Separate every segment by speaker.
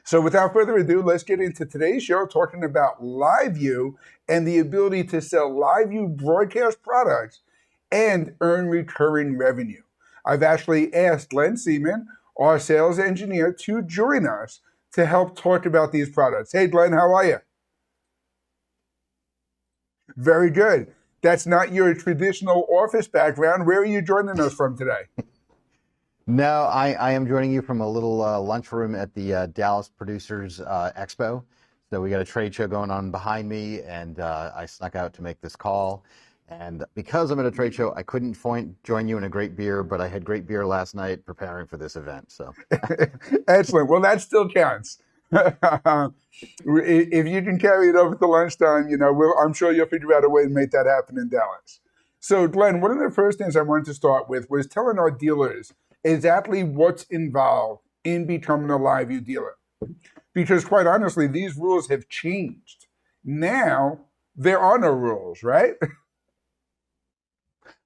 Speaker 1: So without further ado, let's get into today's show talking about LiveU and the ability to sell LiveU broadcast products and earn recurring revenue. I've actually asked Glen Seaman, our sales engineer, to join us to help talk about these products. Hey, Glen, how are you? Very good. That's not your traditional office background. Where are you joining us from today?
Speaker 2: No, I am joining you from a little lunchroom at the Dallas Producers Expo. So we got a trade show going on behind me, and I snuck out to make this call. And because I'm at a trade show, I couldn't join you in a great beer, but I had great beer last night preparing for this event. So
Speaker 1: Excellent. Well, that still counts. If you can carry it over to lunchtime, I'm sure you'll figure out a way to make that happen in Dallas. So, Glen, one of the first things I wanted to start with was telling our dealers exactly what's involved in becoming a LiveU dealer. Because quite honestly, these rules have changed. Now, there are no rules, right?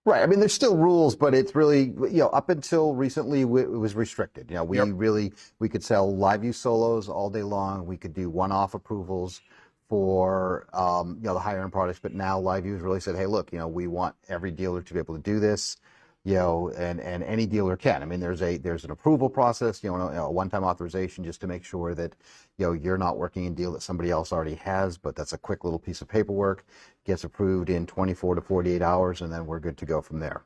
Speaker 2: Right. I mean, there's still rules, but it's really, up until recently, it was restricted. We could sell LiveU solos all day long. We could do one-off approvals for, the higher end products. But now LiveU has really said, hey, look, we want every dealer to be able to do this, and any dealer can. I mean, there's an approval process, a one-time authorization just to make sure that, you're not working a deal that somebody else already has, but that's a quick little piece of paperwork, gets approved in 24 to 48 hours, and then we're good to go from there.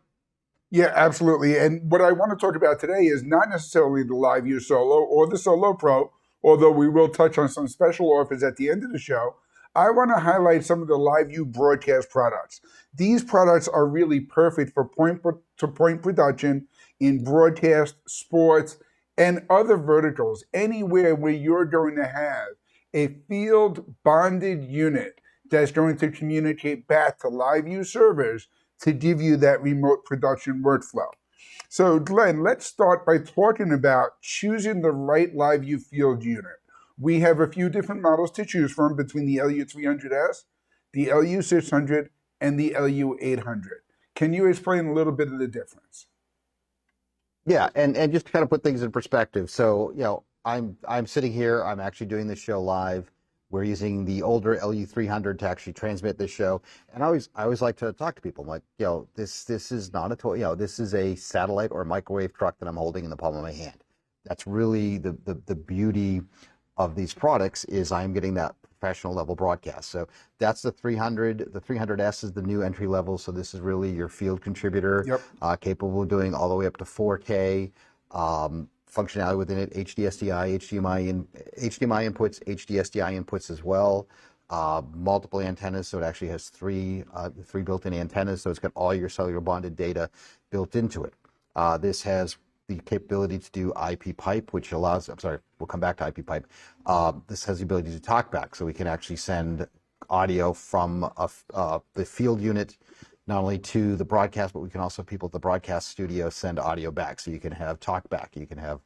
Speaker 1: Yeah, absolutely. And what I want to talk about today is not necessarily the LiveU Solo or the Solo Pro, although we will touch on some special offers at the end of the show. I want to highlight some of the LiveU broadcast products. These products are really perfect for point-to-point production in broadcast, sports, and other verticals, anywhere where you're going to have a field bonded unit that's going to communicate back to LiveU servers to give you that remote production workflow. So, Glen, let's start by talking about choosing the right LiveU field unit. We have a few different models to choose from between the LU300S, the LU600, and the LU800. Can you explain a little bit of the difference?
Speaker 2: Yeah, and just to kind of put things in perspective. So, I'm sitting here, I'm actually doing this show live. We're using the older LU300 to actually transmit this show. And I always like to talk to people. I'm like, this is not a toy, this is a satellite or microwave truck that I'm holding in the palm of my hand. That's really the beauty of these products is I'm getting that professional level broadcast. So that's the 300. The 300S is the new entry level. So this is really your field contributor, capable of doing all the way up to 4K. Functionality within it, HDSDI, HDMI inputs, HDSDI inputs as well. Multiple antennas, so it actually has three built-in antennas. So it's got all your cellular bonded data built into it. This has the capability to do IP pipe, which allows, we'll come back to IP pipe. This has the ability to talk back, so we can actually send audio from the field unit, not only to the broadcast, but we can also, people at the broadcast studio, send audio back. So you can have talk back, you can have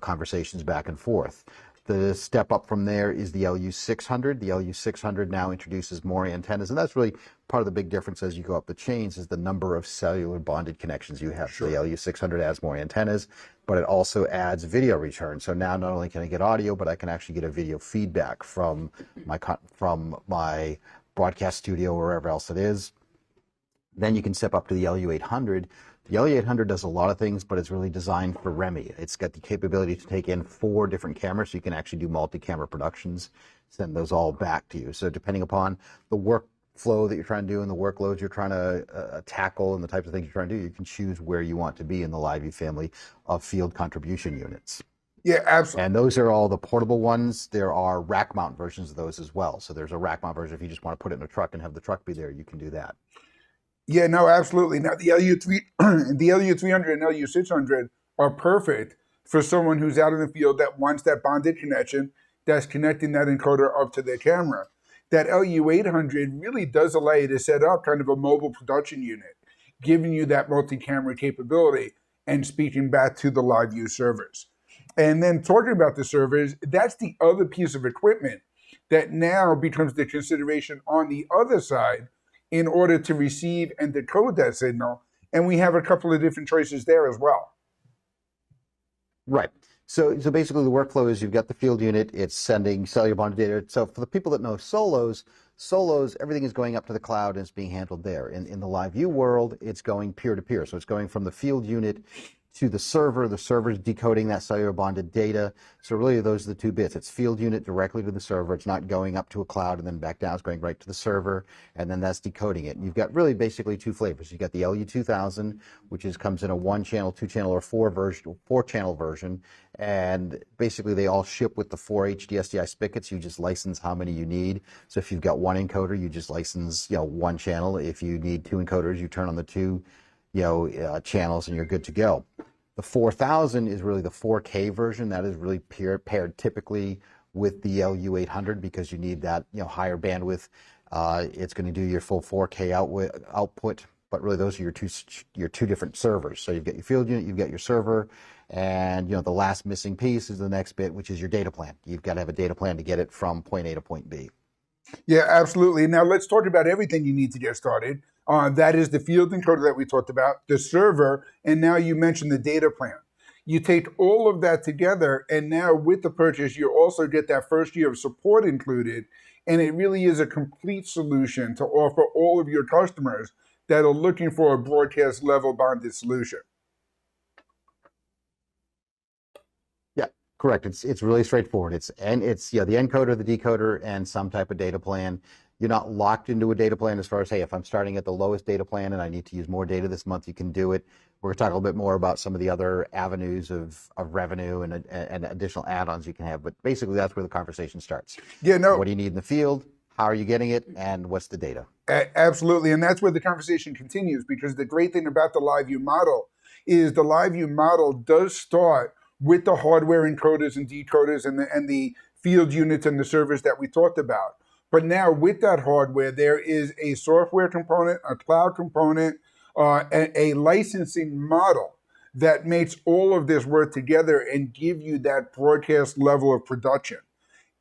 Speaker 2: conversations back and forth. The step up from there is the LU600. The LU600 now introduces more antennas, and that's really part of the big difference as you go up the chains is the number of cellular bonded connections you have. Sure. The LU600 adds more antennas, but it also adds video return. So now not only can I get audio, but I can actually get a video feedback from my broadcast studio or wherever else it is. Then you can step up to the LU800. The LU800 does a lot of things, but it's really designed for REMI. It's got the capability to take in 4 different cameras, so you can actually do multi-camera productions, send those all back to you. So depending upon the workflow that you're trying to do and the workloads you're trying to tackle and the types of things you're trying to do, you can choose where you want to be in the LiveU family of field contribution units.
Speaker 1: Yeah, absolutely.
Speaker 2: And those are all the portable ones. There are rack mount versions of those as well. So there's a rack mount version. If you just want to put it in a truck and have the truck be there, you can do that.
Speaker 1: Yeah, no, absolutely. Now, the LU300 and LU600 are perfect for someone who's out in the field that wants that bonded connection, that's connecting that encoder up to their camera. That LU800 really does allow you to set up kind of a mobile production unit, giving you that multi-camera capability and speaking back to the LiveU servers. And then talking about the servers, that's the other piece of equipment that now becomes the consideration on the other side in order to receive and decode that signal. And we have a couple of different choices there as well.
Speaker 2: Right. So basically the workflow is you've got the field unit, it's sending cellular bonded data. So for the people that know solos, everything is going up to the cloud and it's being handled there. In the LiveU world, it's going peer-to-peer. So it's going from the field unit to the server's decoding that cellular bonded data. So really those are the two bits. It's field unit directly to the server. It's not going up to a cloud and then back down. It's going right to the server, and then that's decoding it. And you've got really basically two flavors. You've got the LU2000, which comes in a 1-channel, 2-channel, or 4-channel version. And basically they all ship with the 4 HDSDI spigots. You just license how many you need. So if you've got one encoder, you just license, one channel. If you need 2 encoders, you turn on the 2 channels and you're good to go. The 4000 is really the 4K version. That is really paired typically with the LU800 because you need that higher bandwidth. It's going to do your full 4K output, but really those are your two different servers. So you've got your field unit, you've got your server, and the last missing piece is the next bit, which is your data plan. You've got to have a data plan to get it from point A to point B.
Speaker 1: Yeah, absolutely. Now let's talk about everything you need to get started. That is the field encoder that we talked about, the server, and now you mentioned the data plan. You take all of that together, and now with the purchase, you also get that first year of support included, and it really is a complete solution to offer all of your customers that are looking for a broadcast level bonded solution.
Speaker 2: Correct. It's really straightforward. It's the encoder, the decoder, and some type of data plan. You're not locked into a data plan as far as, hey, if I'm starting at the lowest data plan and I need to use more data this month, you can do it. We're going to talk a little bit more about some of the other avenues of revenue and additional add-ons you can have. But basically, that's where the conversation starts.
Speaker 1: Yeah, no.
Speaker 2: What do you need in the field? How are you getting it? And what's the data?
Speaker 1: Absolutely. And that's where the conversation continues, because the great thing about the LiveU model is the LiveU model does start with the hardware encoders and decoders and the field units and the servers that we talked about. But now with that hardware, there is a software component, a cloud component, a licensing model that makes all of this work together and give you that broadcast level of production.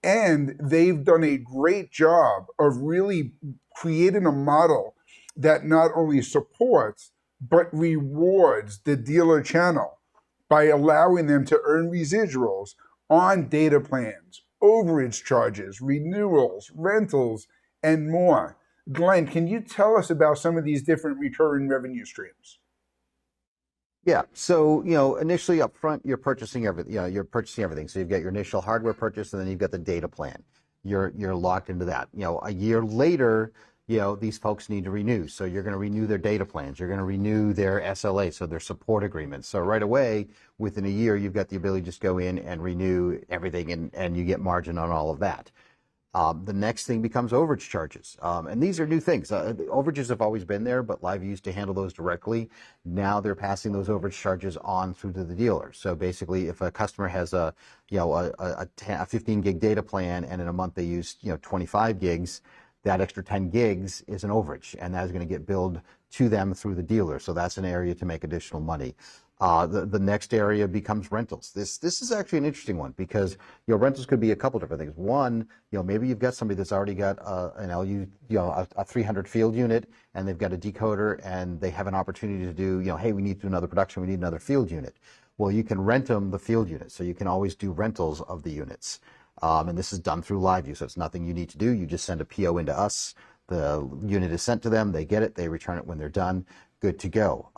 Speaker 1: And they've done a great job of really creating a model that not only supports, but rewards the dealer channel by allowing them to earn residuals on data plans, overage charges, renewals, rentals, and more. Glenn, can you tell us about some of these different recurring revenue streams?
Speaker 2: Yeah. So, initially up front, you're purchasing everything. You're purchasing everything. So you've got your initial hardware purchase, and then you've got the data plan. You're locked into that. A year later, these folks need to renew. So you're going to renew their data plans. You're going to renew their SLA, so their support agreements. So right away, within a year, you've got the ability to just go in and renew everything, and you get margin on all of that. The next thing becomes overage charges. And these are new things. Overages have always been there, but LiveU used to handle those directly. Now they're passing those overage charges on through to the dealer. So basically, if a customer has a 15 gig data plan and in a month they use 25 gigs, that extra 10 gigs is an overage, and that is going to get billed to them through the dealer. So that's an area to make additional money. The next area becomes rentals. This is actually an interesting one because rentals could be a couple different things. One, maybe you've got somebody that's already got an LU, a 300 field unit, and they've got a decoder, and they have an opportunity to do, hey, we need to do another production, we need another field unit. Well, you can rent them the field unit, so you can always do rentals of the units. And this is done through LiveU, so it's nothing you need to do. You just send a PO into us. The unit is sent to them. They get it. They return it when they're done. Good to go.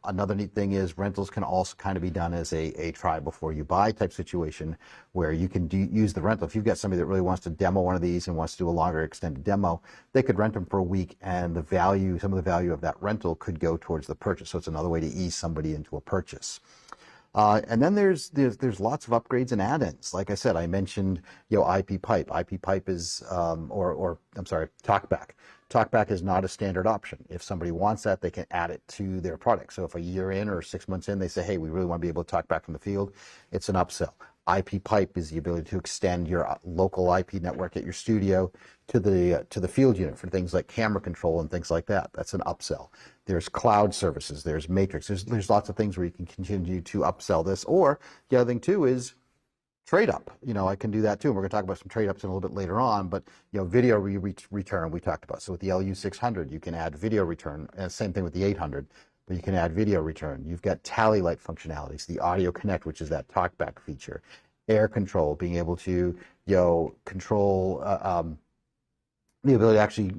Speaker 2: Another neat thing is rentals can also kind of be done as a try before you buy type situation where you can use the rental. If you've got somebody that really wants to demo one of these and wants to do a longer extended demo, they could rent them for a week, and some of the value of that rental could go towards the purchase. So it's another way to ease somebody into a purchase. And then there's lots of upgrades and add-ins. Like I said, I mentioned IP pipe. IP pipe is TalkBack. TalkBack is not a standard option. If somebody wants that, they can add it to their product. So if a year in or 6 months in, they say, hey, we really want to be able to talk back from the field, it's an upsell. IP pipe is the ability to extend your local IP network at your studio to the field unit for things like camera control and things like that. That's an upsell. There's cloud services. There's Matrix. There's lots of things where you can continue to upsell this. Or the other thing too is trade up. I can do that too. And we're going to talk about some trade ups in a little bit later on. But video return we talked about. So with the LU600, you can add video return. And same thing with the 800. but you can add video return. You've got tally light functionalities, the audio connect, which is that talkback feature, air control, being able to control the ability to actually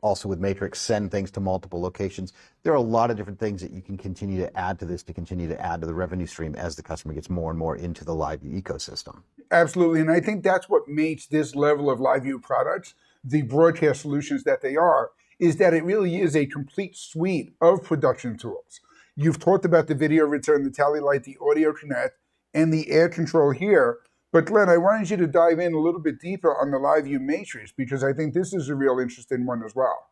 Speaker 2: also with Matrix send things to multiple locations. There are a lot of different things that you can continue to add to this to continue to add to the revenue stream as the customer gets more and more into the LiveU ecosystem.
Speaker 1: Absolutely, and I think that's what makes this level of LiveU products the broadcast solutions that they are, is that it really is a complete suite of production tools. You've talked about the video return, the tally light, the audio connect, and the air control here. But Glenn, I wanted you to dive in a little bit deeper on the LiveU Matrix, because I think this is a real interesting one as well.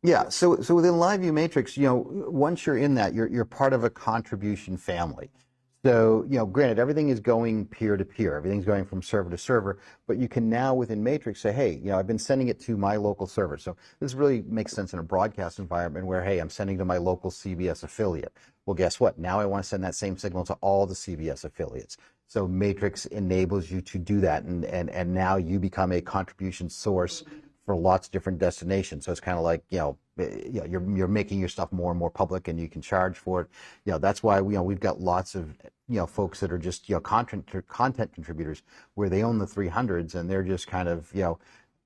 Speaker 2: Yeah, so within LiveU Matrix, once you're in that, you're part of a contribution family. So, granted, everything is going peer-to-peer. Everything's going from server to server, but you can now within Matrix say, hey, I've been sending it to my local server. So this really makes sense in a broadcast environment where, hey, I'm sending to my local CBS affiliate. Well, guess what? Now I want to send that same signal to all the CBS affiliates. So Matrix enables you to do that, and now you become a contribution source for lots of different destinations. So it's kind of like, you're making your stuff more and more public, and you can charge for it. That's why we've got lots of folks that are just content contributors where they own the 300s, and they're just kind of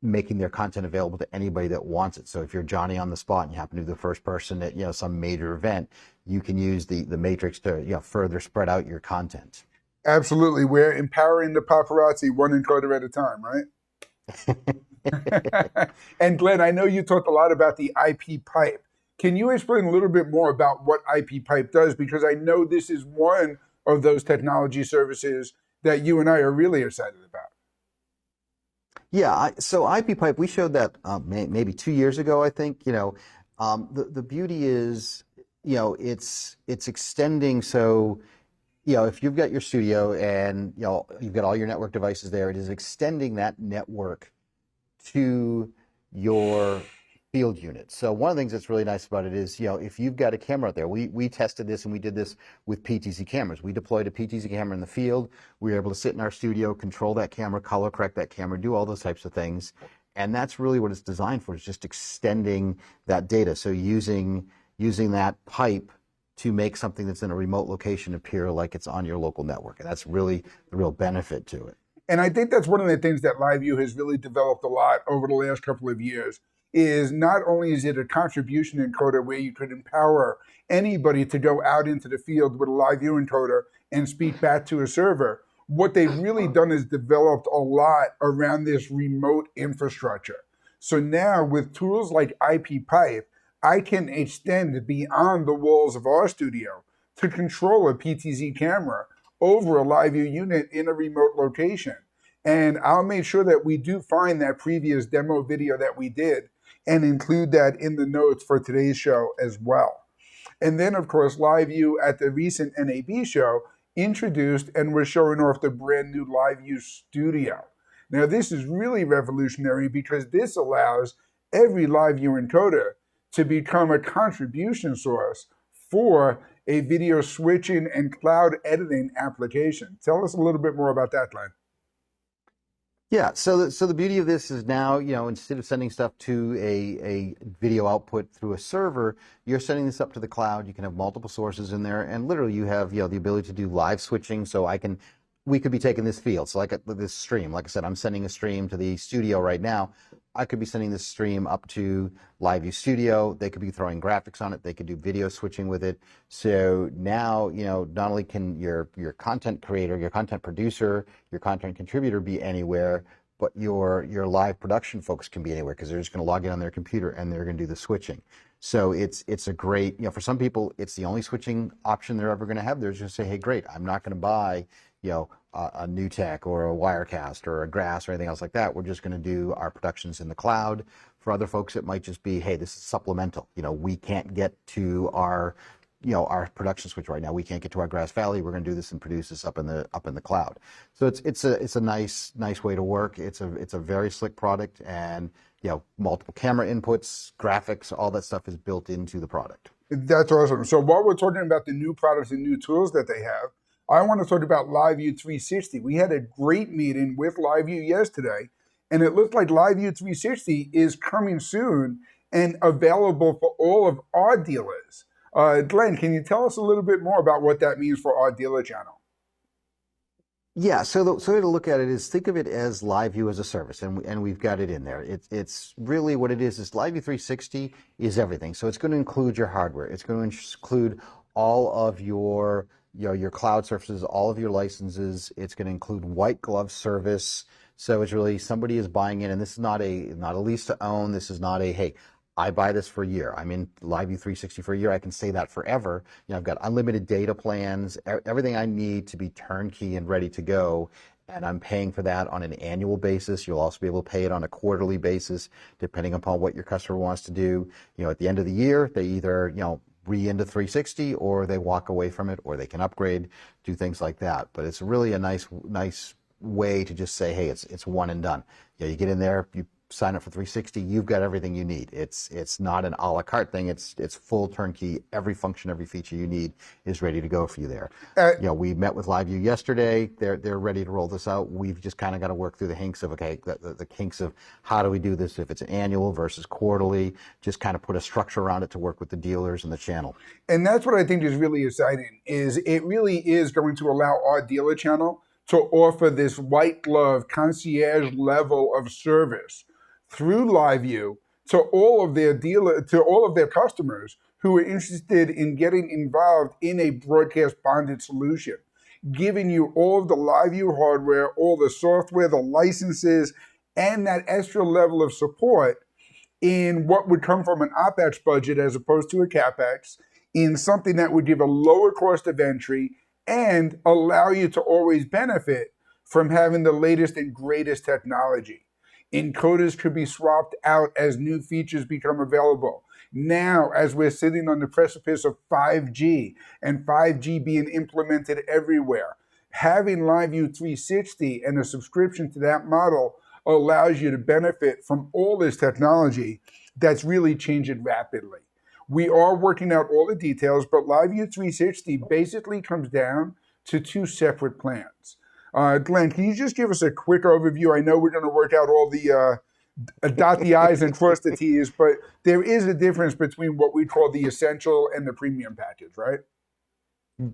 Speaker 2: making their content available to anybody that wants it. So if you're Johnny on the spot and you happen to be the first person at some major event, you can use the Matrix to further spread out your content.
Speaker 1: Absolutely, we're empowering the paparazzi one encoder at a time, right? And Glenn, I know you talked a lot about the IP pipe. Can you explain a little bit more about what IP pipe does? Because I know this is one of those technology services that you and I are really excited about.
Speaker 2: Yeah, so IP pipe, we showed that maybe 2 years ago, I think. The beauty is, it's extending. So, if you've got your studio and you've got all your network devices there, it is extending that network to your field unit. So one of the things that's really nice about it is, if you've got a camera out there, we tested this and we did this with PTZ cameras. We deployed a PTZ camera in the field. We were able to sit in our studio, control that camera, color correct that camera, do all those types of things. And that's really what it's designed for, is just extending that data. So using that pipe to make something that's in a remote location appear like it's on your local network. And that's really the real benefit to it.
Speaker 1: And I think that's one of the things that LiveU has really developed a lot over the last couple of years, is not only is it a contribution encoder where you could empower anybody to go out into the field with a LiveU encoder and speak back to a server. What they've really done is developed a lot around this remote infrastructure. So now with tools like IP pipe, I can extend beyond the walls of our studio to control a PTZ camera over a LiveU unit in a remote location. And I'll make sure that we do find that previous demo video that we did and include that in the notes for today's show as well. And then, of course, LiveU at the recent NAB show introduced and was showing off the brand new LiveU Studio. Now, this is really revolutionary because this allows every LiveU encoder to become a contribution source for a video switching and cloud editing application. Tell us a little bit more about that, Glenn.
Speaker 2: Yeah, so the beauty of this is now, instead of sending stuff to a video output through a server, you're sending this up to the cloud. You can have multiple sources in there, and literally you have the ability to do live switching. So we could be taking this field. So like this stream, like I said, I'm sending a stream to the studio right now. I could be sending this stream up to LiveU Studio. They could be throwing graphics on it. They could do video switching with it. So now, not only can your content creator, your content producer, your content contributor be anywhere, but your live production folks can be anywhere, because they're just going to log in on their computer and they're going to do the switching. So it's a great, for some people, it's the only switching option they're ever going to have. They're just going to say, hey, great, I'm not going to buy, a NewTek or a Wirecast or a Grass or anything else like that. We're just going to do our productions in the cloud. For other folks, it might just be, hey, this is supplemental. We can't get to our production switch right now. We can't get to our Grass Valley. We're going to do this and produce this up in the cloud. So it's a nice way to work. It's a very slick product, and multiple camera inputs, graphics, all that stuff is built into the product.
Speaker 1: That's awesome. So while we're talking about the new products and new tools that they have, I want to talk about LiveU 360. We had a great meeting with LiveU yesterday, and it looks like LiveU 360 is coming soon and available for all of our dealers. Glenn, can you tell us a little bit more about what that means for our dealer channel?
Speaker 2: Yeah, so the way to look at it is think of it as LiveU as a service, and we've got it in there. It's really what it is LiveU 360 is everything. So it's going to include your hardware. It's going to include all of your your cloud services, all of your licenses. It's going to include white glove service. So it's really somebody is buying in, and this is not a lease to own. This is not a hey, I buy this for a year. I'm in LiveU 360 for a year. I can say that forever. I've got unlimited data plans, everything I need to be turnkey and ready to go. And I'm paying for that on an annual basis. You'll also be able to pay it on a quarterly basis, depending upon what your customer wants to do. At the end of the year, they either, re-into 360 or they walk away from it, or they can upgrade, do things like that. But it's really a nice way to just say, hey, it's one and done. You get in there, you sign up for 360, you've got everything you need. It's not an a la carte thing. It's full turnkey. Every function, every feature you need is ready to go for you there. We met with LiveU yesterday. They're ready to roll this out. We've just kind of got to work through the kinks of the kinks of how do we do this, if it's annual versus quarterly, just kind of put a structure around it to work with the dealers and the channel.
Speaker 1: And that's what I think is really exciting, is it really is going to allow our dealer channel to offer this white glove concierge level of service through LiveU to all of their customers who are interested in getting involved in a broadcast bonded solution, giving you all of the LiveU hardware, all the software, the licenses, and that extra level of support in what would come from an OpEx budget as opposed to a CapEx, in something that would give a lower cost of entry and allow you to always benefit from having the latest and greatest technology. Encoders could be swapped out as new features become available. Now, as we're sitting on the precipice of 5G and 5G being implemented everywhere, having LiveU 360 and a subscription to that model allows you to benefit from all this technology that's really changing rapidly. We are working out all the details, but LiveU 360 basically comes down to two separate plans. Glenn, can you just give us a quick overview? I know we're going to work out all the dot the I's and cross the T's, but there is a difference between what we call the essential and the premium package, right?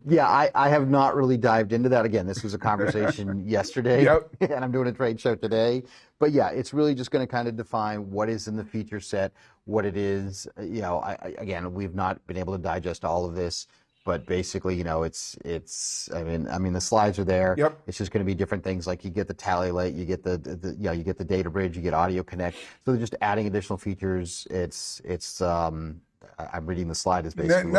Speaker 2: Yeah, I have not really dived into that. Again, this was a conversation yesterday,
Speaker 1: Yep.
Speaker 2: And I'm doing a trade show today. But yeah, it's really just going to kind of define what is in the feature set, what it is. Again, we've not been able to digest all of this, but basically, I mean, the slides are there.
Speaker 1: Yep.
Speaker 2: It's just going to be different things, like you get the tally light, you get you get the data bridge, you get audio connect. So they're just adding additional features. I'm reading the slide is basically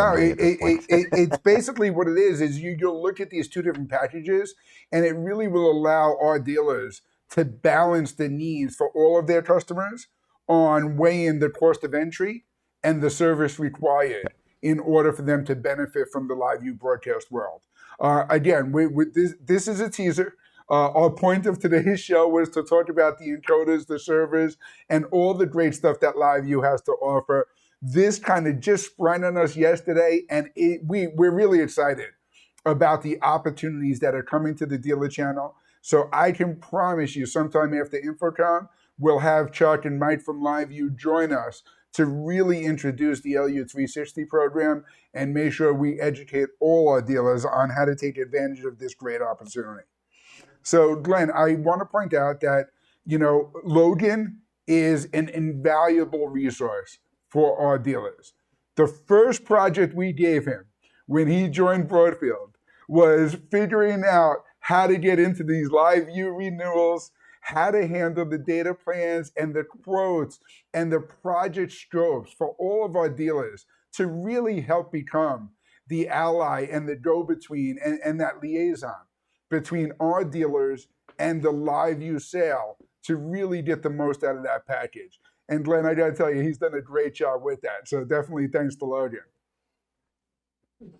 Speaker 1: it's basically what it is you'll look at these two different packages, and it really will allow our dealers to balance the needs for all of their customers on weighing the cost of entry and the service required in order for them to benefit from the LiveU broadcast world. Again, this is a teaser. Our point of today's show was to talk about the encoders, the servers, and all the great stuff that LiveU has to offer. This kind of just sprang on us yesterday, and we're really excited about the opportunities that are coming to the dealer channel. So I can promise you sometime after InfoComm, we'll have Chuck and Mike from LiveU join us to really introduce the LU360 program and make sure we educate all our dealers on how to take advantage of this great opportunity. So Glenn, I want to point out that, Logan is an invaluable resource for our dealers. The first project we gave him when he joined Broadfield was figuring out how to get into these LiveU renewals, how to handle the data plans and the quotes and the project scopes for all of our dealers to really help become the ally and the go-between and that liaison between our dealers and the LiveU sale to really get the most out of that package. And Glenn, I got to tell you, he's done a great job with that. So definitely thanks to Logan.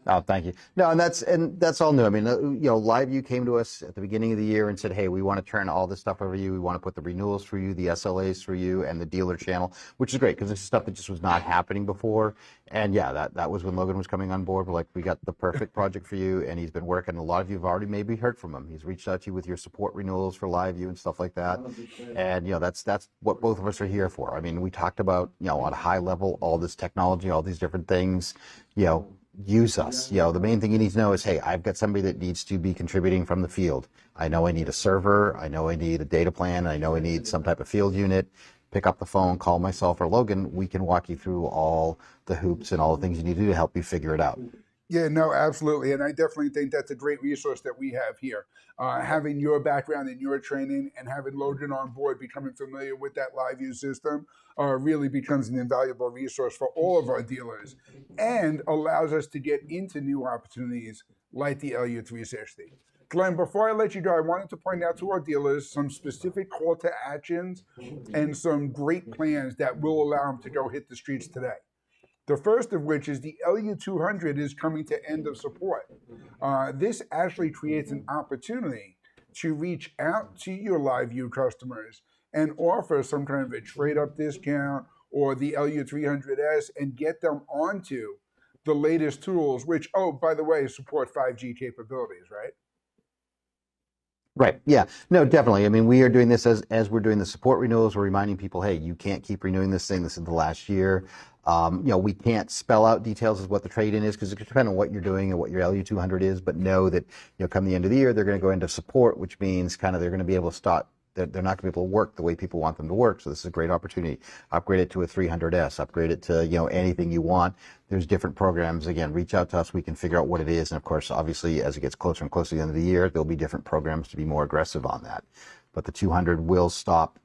Speaker 2: Oh, thank you. No, and that's all new. I mean, LiveU came to us at the beginning of the year and said, "Hey, we want to turn all this stuff over to you. We want to put the renewals for you, the SLAs for you, and the dealer channel," which is great because this is stuff that just was not happening before. And yeah, that was when Logan was coming on board. We're like, we got the perfect project for you, and he's been working. A lot of you have already maybe heard from him. He's reached out to you with your support renewals for LiveU and stuff like that. And that's what both of us are here for. I mean, we talked about on a high level all this technology, all these different things. Use us. The main thing you need to know is, hey, I've got somebody that needs to be contributing from the field. I know I need a server. I know I need a data plan. I know I need some type of field unit. Pick up the phone, call myself or Logan. We can walk you through all the hoops and all the things you need to do to help you figure it out.
Speaker 1: Yeah, no, absolutely. And I definitely think that's a great resource that we have here. Having your background and your training and having Logan on board, becoming familiar with that LiveU system really becomes an invaluable resource for all of our dealers and allows us to get into new opportunities like the LU360. Glenn, before I let you go, I wanted to point out to our dealers some specific call to actions and some great plans that will allow them to go hit the streets today. The first of which is the LU200 is coming to end of support. This actually creates an opportunity to reach out to your LiveU customers and offer some kind of a trade-up discount or the LU300S and get them onto the latest tools, which, oh, by the way, support 5G capabilities, right?
Speaker 2: Right. Yeah. No, definitely. I mean, we are doing this as we're doing the support renewals. We're reminding people, hey, you can't keep renewing this thing. This is the last year. We can't spell out details of what the trade-in is because it depends on what you're doing and what your LU200 is. But know that come the end of the year, they're going to go into support, which means kind of they're going to be able to start. They're not going to be able to work the way people want them to work. So this is a great opportunity. Upgrade it to a 300S. Upgrade it to anything you want. There's different programs. Again, reach out to us. We can figure out what it is. And of course, obviously, as it gets closer and closer to the end of the year, there'll be different programs to be more aggressive on that. But the 200 will stop,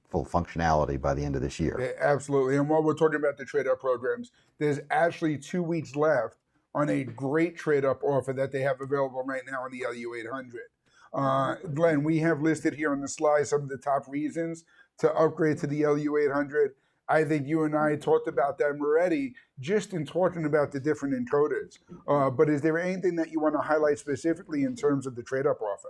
Speaker 2: full functionality by the end of this year.
Speaker 1: Yeah, absolutely. And while we're talking about the trade-up programs, there's actually 2 weeks left on a great trade-up offer that they have available right now on the LU800. Glenn, we have listed here on the slide some of the top reasons to upgrade to the LU800. I think you and I talked about them already just in talking about the different encoders. But is there anything that you want to highlight specifically in terms of the trade-up offer?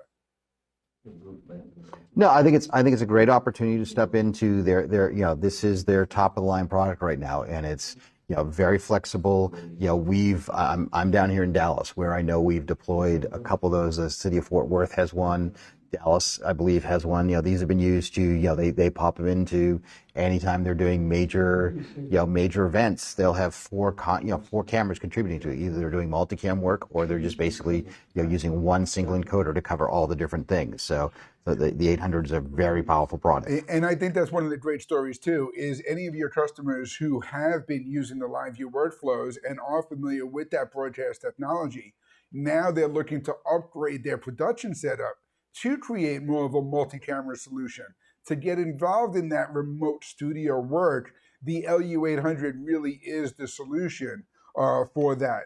Speaker 2: No, I think it's a great opportunity to step into their this is their top of the line product right now, and it's very flexible. I'm down here in Dallas where I know we've deployed a couple of those. The city of Fort Worth has one. Dallas, I believe, has one. These have been used to, they pop them into anytime they're doing major events. They'll have four cameras contributing to it. Either they're doing multicam work or they're just basically, using one single encoder to cover all the different things. So the 800 is a very powerful product.
Speaker 1: And I think that's one of the great stories too, is any of your customers who have been using the LiveU workflows and are familiar with that broadcast technology, now they're looking to upgrade their production setup to create more of a multi-camera solution. To get involved in that remote studio work, the LU800 really is the solution for that.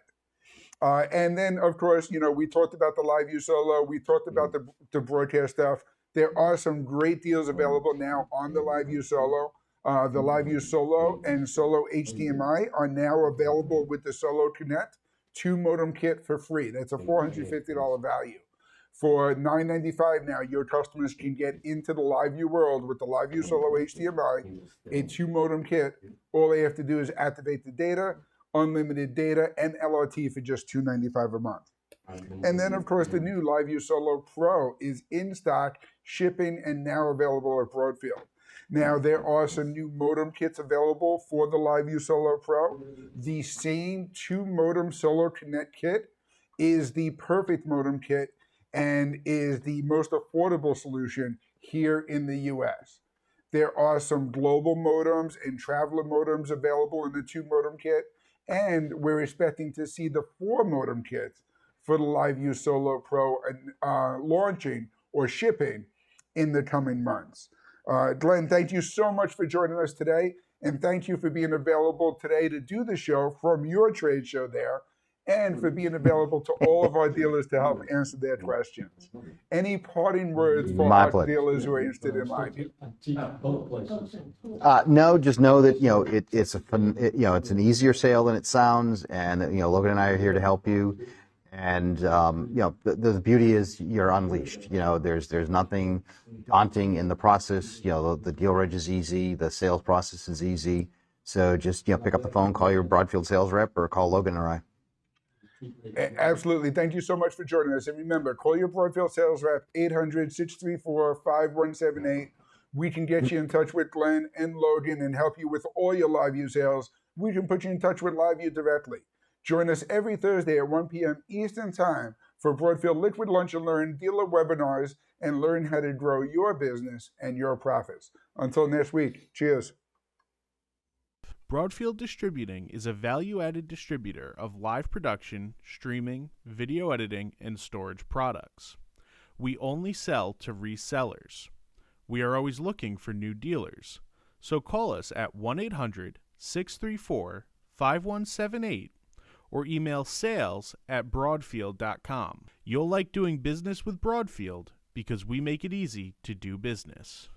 Speaker 1: And then, of course, we talked about the LiveU Solo. We talked about the broadcast stuff. There are some great deals available now on the LiveU Solo. The LiveU Solo and Solo HDMI are now available with the Solo Connect 2 modem kit for free. That's a $450 value. For $9.95 now, your customers can get into the LiveU world with the LiveU Solo HDMI, a 2 modem kit. All they have to do is activate the data, unlimited data, and LRT for just $2.95 a month. And then, of course, the new LiveU Solo Pro is in stock, shipping, and now available at Broadfield. Now, there are some new modem kits available for the LiveU Solo Pro. The same 2 modem Solo Connect kit is the perfect modem kit and is the most affordable solution here in the US. There are some global modems and traveler modems available in the 2 modem kit, and we're expecting to see the 4 modem kits for the LiveU Solo Pro launching or shipping in the coming months. Glenn, thank you so much for joining us today, and thank you for being available today to do the show from your trade show there. and for being available to all of our dealers to help answer their questions. Any parting words for
Speaker 2: My
Speaker 1: our
Speaker 2: pleasure.
Speaker 1: dealers who are interested in LiveU?
Speaker 2: No, just know that it's an easier sale than it sounds, and Logan and I are here to help you. And the beauty is you're unleashed. There's nothing daunting in the process. The deal reg is easy, the sales process is easy. So just pick up the phone, call your Broadfield sales rep, or call Logan or I.
Speaker 1: Absolutely. Thank you so much for joining us. And remember, call your Broadfield sales rep, 800-634-5178. We can get you in touch with Glen and Logan and help you with all your LiveU sales. We can put you in touch with LiveU directly. Join us every Thursday at 1 p.m. Eastern Time for Broadfield Liquid Lunch and Learn dealer webinars and learn how to grow your business and your profits. Until next week, cheers.
Speaker 3: Broadfield Distributing is a value-added distributor of live production, streaming, video editing, and storage products. We only sell to resellers. We are always looking for new dealers, so call us at 1-800-634-5178 or email sales@broadfield.com. You'll like doing business with Broadfield because we make it easy to do business.